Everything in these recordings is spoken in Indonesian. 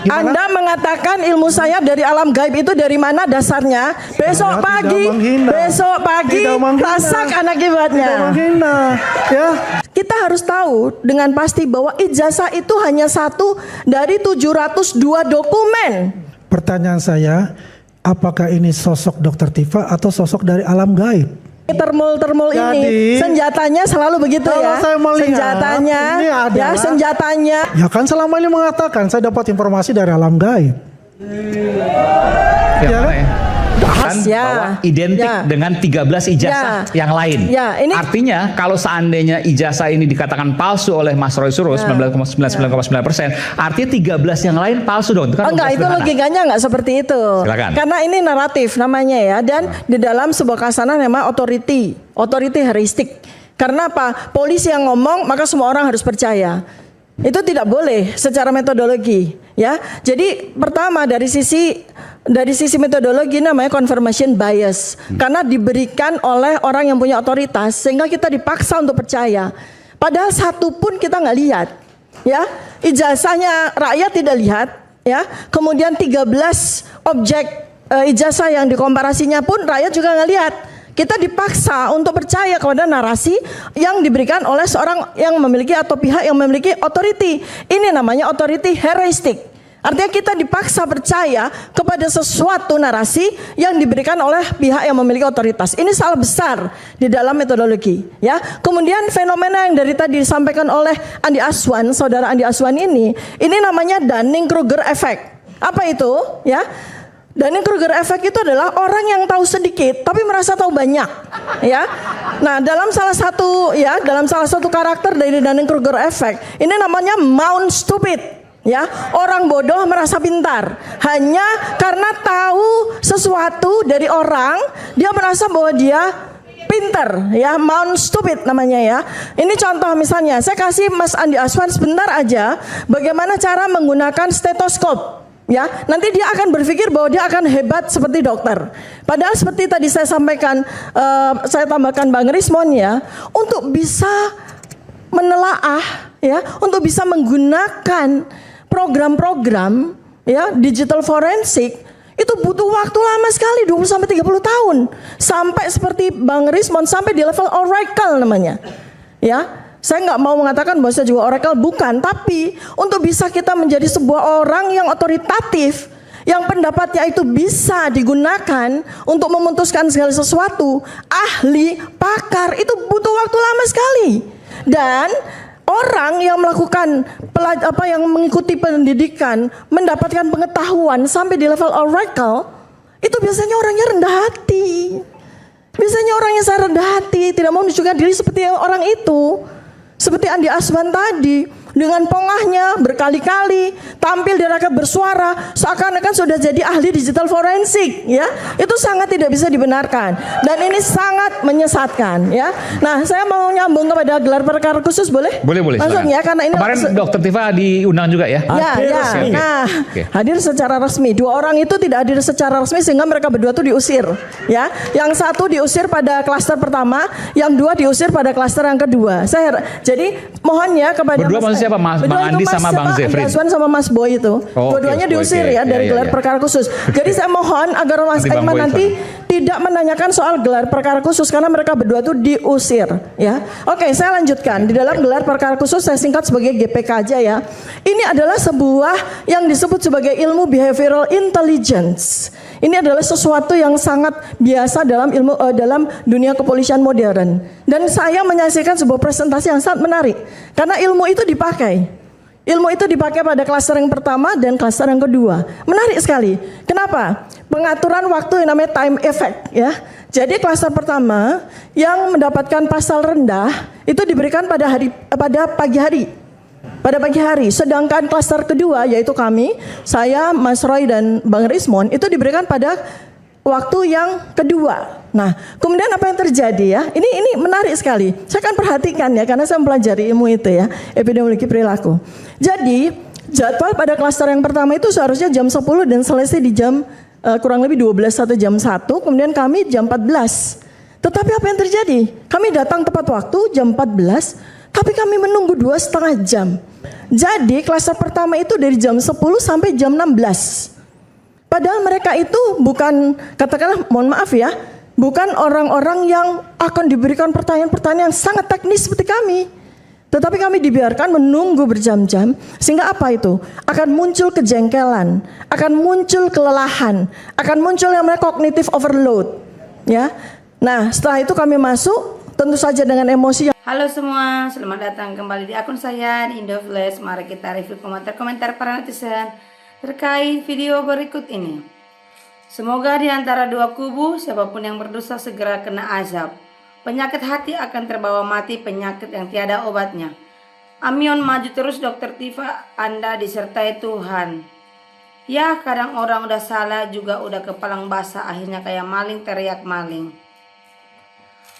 Gimana? Anda mengatakan ilmu saya dari alam gaib itu dari mana dasarnya? Besok pagi rasak anak akibatnya. Ya. Kita harus tahu dengan pasti bahwa ijazah itu hanya satu dari 702 dokumen. Pertanyaan saya, apakah ini sosok Dr. Tifa atau sosok dari alam gaib? Termul ini senjatanya selalu begitu ya. Saya melihat, senjatanya ya senjatanya. Ya kan selama ini mengatakan saya dapat informasi dari alam gaib. Ya, Bahas ya. Bahwa identik dengan 13 ijazah yang lain. Ini artinya kalau seandainya ijazah ini dikatakan palsu oleh Mas Roy Suryo 99,9%, artinya 13 yang lain palsu dong. Itu kan enggak, itu logikanya enggak seperti itu. Silakan. Karena ini naratif namanya ya, dan di dalam sebuah kasanan namanya authority heuristik. Karena apa? Polisi yang ngomong maka semua orang harus percaya. Itu tidak boleh secara metodologi, ya. Jadi pertama dari sisi metodologi namanya confirmation bias, karena diberikan oleh orang yang punya otoritas sehingga kita dipaksa untuk percaya. Padahal satu pun kita nggak lihat, ya. Ijazahnya rakyat tidak lihat, ya. Kemudian 13 objek ijazah yang dikomparasinya pun rakyat juga nggak lihat. Kita dipaksa untuk percaya kepada narasi yang diberikan oleh seorang yang memiliki atau pihak yang memiliki authority. Ini namanya authority heuristik. Artinya kita dipaksa percaya kepada sesuatu narasi yang diberikan oleh pihak yang memiliki otoritas. Ini salah besar di dalam metodologi, ya. Kemudian fenomena yang dari tadi disampaikan oleh Andi Aswan, saudara Andi Aswan ini namanya Dunning-Kruger effect. Apa itu, ya? Dunning-Kruger effect itu adalah orang yang tahu sedikit tapi merasa tahu banyak, ya. Nah, dalam salah satu karakter dari Dunning-Kruger effect ini namanya Mount Stupid, ya. Orang bodoh merasa pintar hanya karena tahu sesuatu dari orang, dia merasa bahwa dia pintar, ya. Mount Stupid namanya, ya. Ini contoh misalnya, saya kasih Mas Andi Aswan sebentar aja bagaimana cara menggunakan stetoskop. Ya, nanti dia akan berpikir bahwa dia akan hebat seperti dokter. Padahal seperti tadi saya sampaikan, saya tambahkan Bang Rismon, ya, untuk bisa menelaah, ya, untuk bisa menggunakan program-program, ya, digital forensik itu butuh waktu lama sekali, 20 sampai 30 tahun. Sampai seperti Bang Rismon sampai di level Oracle namanya. Ya. Saya nggak mau mengatakan bahwa saya juga Oracle, bukan. Tapi untuk bisa kita menjadi sebuah orang yang otoritatif, yang pendapatnya itu bisa digunakan untuk memutuskan segala sesuatu, ahli, pakar, itu butuh waktu lama sekali. Dan orang yang melakukan yang mengikuti pendidikan, mendapatkan pengetahuan sampai di level Oracle, itu biasanya orangnya rendah hati. Biasanya orang yang sangat rendah hati, tidak mau menunjukkan diri seperti orang itu. Seperti Andi Aswan tadi, dengan pongahnya berkali-kali tampil di rakyat bersuara seakan-akan sudah jadi ahli digital forensik, ya. Itu sangat tidak bisa dibenarkan dan ini sangat menyesatkan, ya. Nah, saya mau nyambung kepada gelar perkara khusus, boleh? Boleh. Langsung, ya, karena ini kemarin Dr. Tifa diundang juga, ya? Ya. Hadir secara resmi. Dua orang itu tidak hadir secara resmi sehingga mereka berdua itu diusir, ya. Yang satu diusir pada klaster pertama, yang dua diusir pada klaster yang kedua. Jadi mohon ya kepada berdua maksudnya siapa? Bang Andi sama Bang Zefrin? Aswan sama Mas Boy itu. Dua-duanya diusir ya dari gelar perkara khusus. Jadi saya mohon agar Mas Aiman nanti tidak menanyakan soal gelar perkara khusus karena mereka berdua itu diusir, ya. Oke, saya lanjutkan. Di dalam gelar perkara khusus saya singkat sebagai GPK aja, ya. Ini adalah sebuah yang disebut sebagai ilmu behavioral intelligence. Ini adalah sesuatu yang sangat biasa dalam dunia kepolisian modern. Dan saya menyaksikan sebuah presentasi yang sangat menarik karena ilmu itu dipakai. Ilmu itu dipakai pada klaster yang pertama dan klaster yang kedua. Menarik sekali. Kenapa? Pengaturan waktu yang namanya time effect, ya. Jadi klaster pertama yang mendapatkan pasal rendah itu diberikan pada pagi hari. Pada pagi hari, sedangkan klaster kedua yaitu kami, saya, Mas Roy dan Bang Rismon itu diberikan pada waktu yang kedua. Nah, kemudian apa yang terjadi, ya? Ini menarik sekali. Saya akan perhatikan, ya, karena saya mempelajari ilmu itu, ya, epidemiologi perilaku. Jadi, jadwal pada klaster yang pertama itu seharusnya jam 10 dan selesai di jam kurang lebih 12 atau jam 1, kemudian kami jam 14. Tetapi apa yang terjadi? Kami datang tepat waktu jam 14, tapi kami menunggu 2,5 jam. Jadi klaster pertama itu dari jam 10 sampai jam 16. Padahal mereka itu bukan, katakanlah mohon maaf ya, bukan orang-orang yang akan diberikan pertanyaan-pertanyaan yang sangat teknis seperti kami. Tetapi kami dibiarkan menunggu berjam-jam, sehingga apa itu? Akan muncul kejengkelan, akan muncul kelelahan, akan muncul yang namanya cognitive overload. Ya. Nah, setelah itu kami masuk, tentu saja dengan emosi. Halo semua, selamat datang kembali di akun saya di Indoflash. Mari kita review komentar-komentar para netizen terkait video berikut ini. Semoga di antara dua kubu, siapapun yang berdosa segera kena azab. Penyakit hati akan terbawa mati, penyakit yang tiada obatnya. Amion maju terus Dokter Tifa, Anda disertai Tuhan. Ya, kadang orang udah salah juga udah kepalang basah, akhirnya kayak maling teriak maling.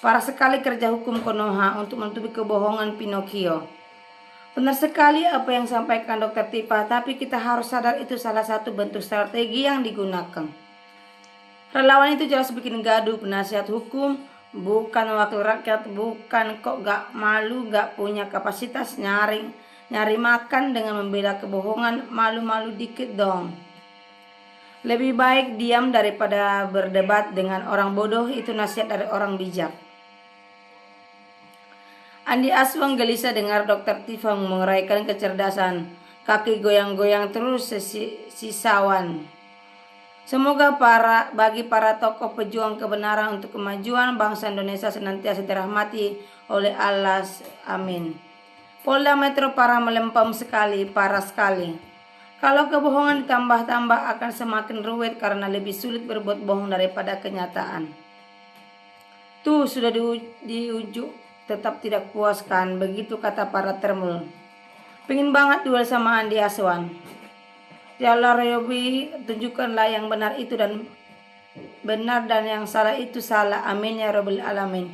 Parah sekali kerja hukum Konoha untuk menutupi kebohongan Pinocchio. Benar sekali apa yang sampaikan Dokter Tifa, tapi kita harus sadar itu salah satu bentuk strategi yang digunakan. Relawan itu jelas bikin gaduh, penasihat hukum, bukan wakil rakyat, bukan kok gak malu, gak punya kapasitas nyari makan dengan membela kebohongan, malu-malu dikit dong. Lebih baik diam daripada berdebat dengan orang bodoh, itu nasihat dari orang bijak. Andi Aswang gelisah dengar Dokter Tifa menguraikan kecerdasan. Kaki goyang-goyang terus sisawan. Semoga bagi para tokoh pejuang kebenaran untuk kemajuan bangsa Indonesia senantiasa dirahmati oleh Allah. Amin. Polda Metro parah melempem sekali, parah sekali. Kalau kebohongan ditambah-tambah akan semakin ruwet karena lebih sulit berbuat bohong daripada kenyataan. Tuh sudah diujuk, tetap tidak puas kan, begitu kata para termul. Pengen banget duel sama Andi Aswan. Ya Allah Robi, tunjukkanlah yang benar itu dan benar dan yang salah itu salah. Amin ya Rabbil Alamin.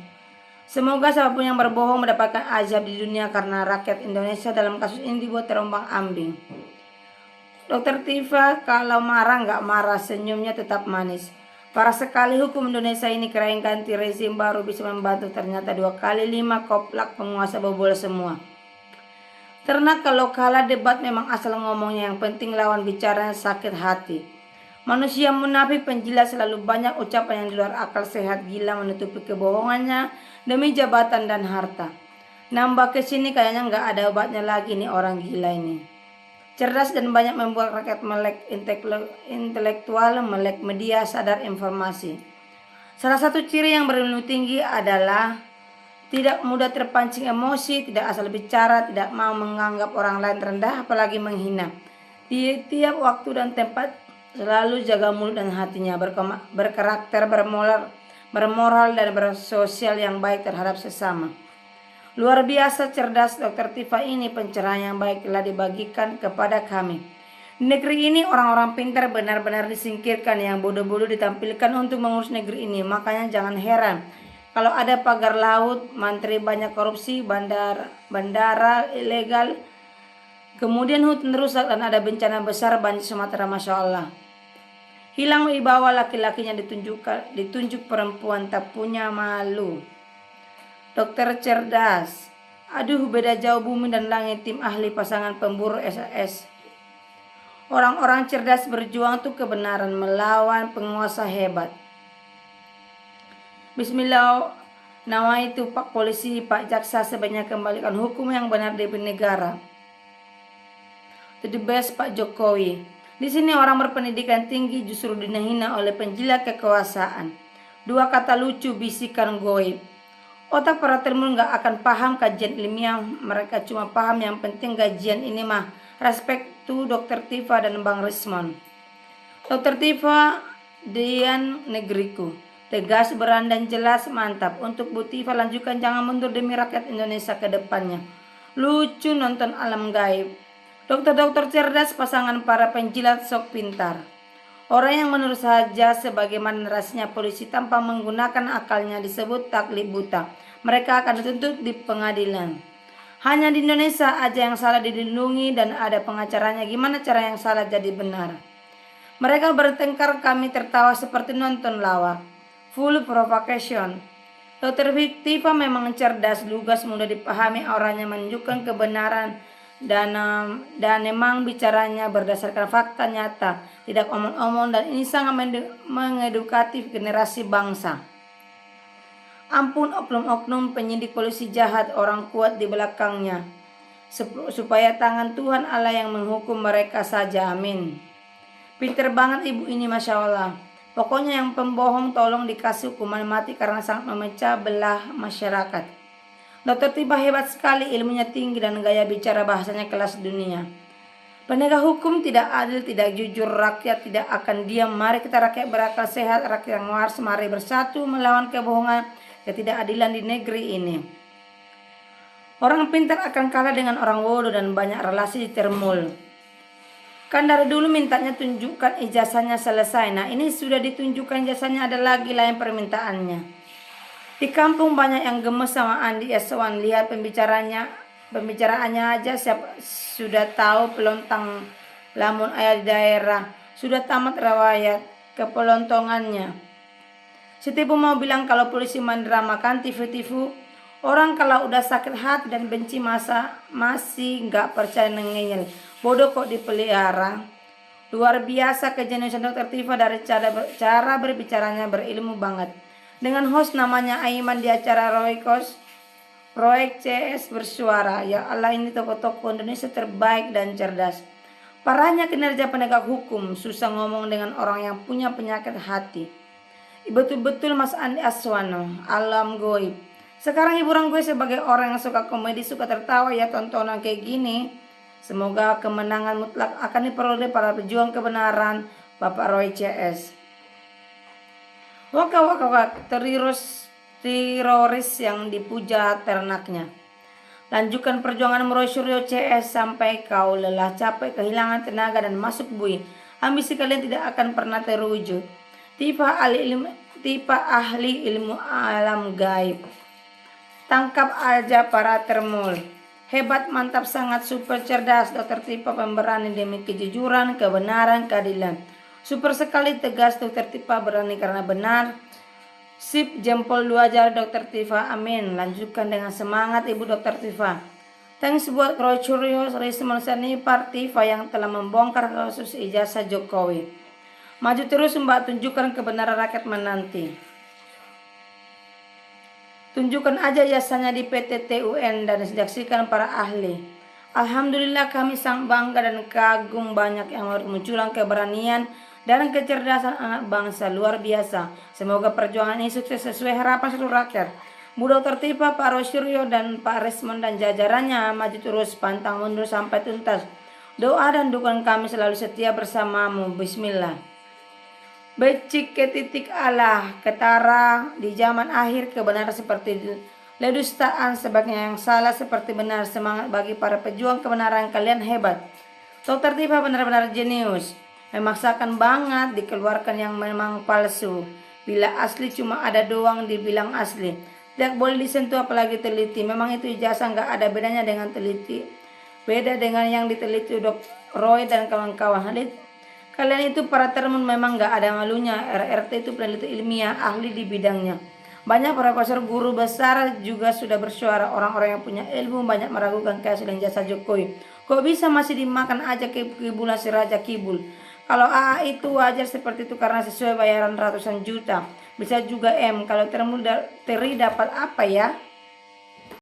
Semoga siapapun yang berbohong mendapatkan azab di dunia karena rakyat Indonesia dalam kasus ini dibuat terombang ambing. Dokter Tifa kalau marah nggak marah, senyumnya tetap manis. Parah sekali hukum Indonesia ini, kirain ganti rezim baru bisa membantu, ternyata 2 kali 5 koplak penguasa bobol semua. Karena kalau kalah debat memang asal ngomongnya, yang penting lawan bicaranya sakit hati. Manusia munafik penjilat selalu banyak ucapan yang di luar akal sehat, gila menutupi kebohongannya demi jabatan dan harta. Nambah ke sini kayaknya nggak ada obatnya lagi nih orang gila ini. Cerdas dan banyak membuat rakyat melek intelektual, melek media, sadar informasi. Salah satu ciri yang berilmu tinggi adalah tidak mudah terpancing emosi, tidak asal bicara, tidak mau menganggap orang lain rendah, apalagi menghina. Di tiap waktu dan tempat selalu jaga mulut dan hatinya, berkarakter, bermoral dan bersosial yang baik terhadap sesama. Luar biasa cerdas Dokter Tifa ini, pencerahan yang baik telah dibagikan kepada kami. Di negeri ini orang-orang pintar benar-benar disingkirkan, yang bodoh-bodoh ditampilkan untuk mengurus negeri ini. Makanya jangan heran kalau ada pagar laut, mantri banyak korupsi, bandara ilegal, kemudian hutan rusak dan ada bencana besar banjir Sumatera, Masya Allah. Hilang wibawa laki-lakinya, ditunjuk perempuan tak punya malu. Dokter cerdas, aduh beda jauh bumi dan langit, tim ahli pasangan pemburu SAS. Orang-orang cerdas berjuang untuk kebenaran melawan penguasa hebat. Bismillah, nawaitu Pak Polisi, Pak Jaksa sebaiknya kembalikan hukum yang benar di negara. To the best Pak Jokowi. Di sini orang berpendidikan tinggi justru dihina oleh penjilat kekuasaan. 2 kata lucu bisikan goib. Otak para termul gak akan paham kajian ilmiah, mereka cuma paham yang penting gajian ini mah. Respect to Dokter Tifa dan Bang Rismon. Dokter Tifa, Dian negeriku. Tegas, berani dan jelas, mantap. Untuk Bu Tifa lanjutkan, jangan mundur demi rakyat Indonesia ke depannya. Lucu nonton alam gaib. Dokter-dokter cerdas, pasangan para penjilat sok pintar. Orang yang menurut saja sebagaimana narasinya polisi tanpa menggunakan akalnya disebut taklid buta. Mereka akan dituntut di pengadilan. Hanya di Indonesia aja yang salah dilindungi dan ada pengacaranya. Gimana cara yang salah jadi benar? Mereka bertengkar, kami tertawa seperti nonton lawak. Full provocation. Dokter Tifa memang cerdas, lugas, mudah dipahami, auranya menunjukkan kebenaran. dan memang bicaranya berdasarkan fakta nyata, tidak omong-omong, dan ini sangat mengedukatif generasi bangsa. Ampun oknum-oknum penyidik polisi jahat, orang kuat di belakangnya, supaya tangan Tuhan Allah yang menghukum mereka saja, amin. Pinter banget ibu ini, Masya Allah. Pokoknya yang pembohong tolong dikasih hukuman mati karena sangat memecah belah masyarakat. Dr. Tifa hebat sekali, ilmunya tinggi dan gaya bicara bahasanya kelas dunia. Penegak hukum tidak adil, tidak jujur, rakyat tidak akan diam. Mari kita rakyat berakal sehat, rakyat yang waras, mari bersatu melawan kebohongan, ketidakadilan di negeri ini. Orang pintar akan kalah dengan orang bodoh dan banyak relasi ditermul. Kan dari dulu mintanya tunjukkan ijazahnya selesai. Nah ini sudah ditunjukkan ijazahnya, ada lagi lain permintaannya. Di kampung banyak yang gemes sama Andi Eswan. Lihat pembicaraannya aja, siapa sudah tahu pelontang lamun ayah di daerah. Sudah tamat riwayat kepelontongannya. Si tipu mau bilang kalau polisi mendramakan tifu-tifu. Orang kalau udah sakit hati dan benci masih nggak percaya ngeyel. Bodoh kok dipelihara. Luar biasa kejeniusan Dr. Tifa, dari cara berbicaranya berilmu banget. Dengan host namanya Aiman di acara Proyek CS bersuara. Ya Allah, ini tokoh-tokoh Indonesia terbaik dan cerdas. Parahnya kinerja penegak hukum, susah ngomong dengan orang yang punya penyakit hati. Betul-betul Mas Andi Aswano, alam goib. Sekarang hiburan gue sebagai orang yang suka komedi, suka tertawa ya tontonan kayak gini. Semoga kemenangan mutlak akan diperoleh para pejuang kebenaran, Bapak Roy CS. Waka teroris yang dipuja ternaknya. Lanjutkan perjuangan Roy Suryo CS sampai kau lelah, capek, kehilangan tenaga dan masuk bui. Ambisi kalian tidak akan pernah terwujud. Tifa ahli ilmu alam gaib. Tangkap aja para termul. Hebat, mantap, sangat super cerdas Dr. Tifa, pemberani demi kejujuran, kebenaran, keadilan. Super sekali, tegas Dr. Tifa, berani karena benar. Sip, jempol 2 jari Dr. Tifa, amin. Lanjutkan dengan semangat Ibu Dr. Tifa. Thanks buat Roy Suryo, Rismon Sanipar, Tifa yang telah membongkar kasus ijazah Jokowi. Maju terus Mbak, tunjukkan kebenaran rakyat menanti. Tunjukkan aja jasanya di PT TUN dan saksikan para ahli. Alhamdulillah kami sangat bangga dan kagum, banyak yang bermunculan keberanian dan kecerdasan anak bangsa, luar biasa. Semoga perjuangan ini sukses sesuai harapan seluruh rakyat. Bu Dr. Tifa, Pak Roy Suryo dan Pak Rismon dan jajarannya maju terus, pantang mundur sampai tuntas. Doa dan dukungan kami selalu setia bersamamu. Bismillah. Becik ke titik Allah, ketara di zaman akhir, kebenaran seperti ledustaan, sebaiknya yang salah seperti benar. Semangat bagi para pejuang kebenaran, kalian hebat. Dr. Tifa benar-benar jenius. Memaksakan banget dikeluarkan yang memang palsu. Bila asli cuma ada doang dibilang asli. Tidak boleh disentuh apalagi teliti. Memang itu ijazah nggak ada bedanya dengan teliti. Beda dengan yang diteliti Dok Roy dan kawan-kawan. Kalian itu para termun memang nggak ada malunya. RRT itu peneliti ilmiah, ahli di bidangnya. Banyak profesor guru besar juga sudah bersuara. Orang-orang yang punya ilmu banyak meragukan keaslian jasa Jokowi. Kok bisa masih dimakan aja kibulan si Raja Kibul? Kalau AA itu wajar seperti itu karena sesuai bayaran ratusan juta. Bisa juga M. Kalau Teri dapat apa ya?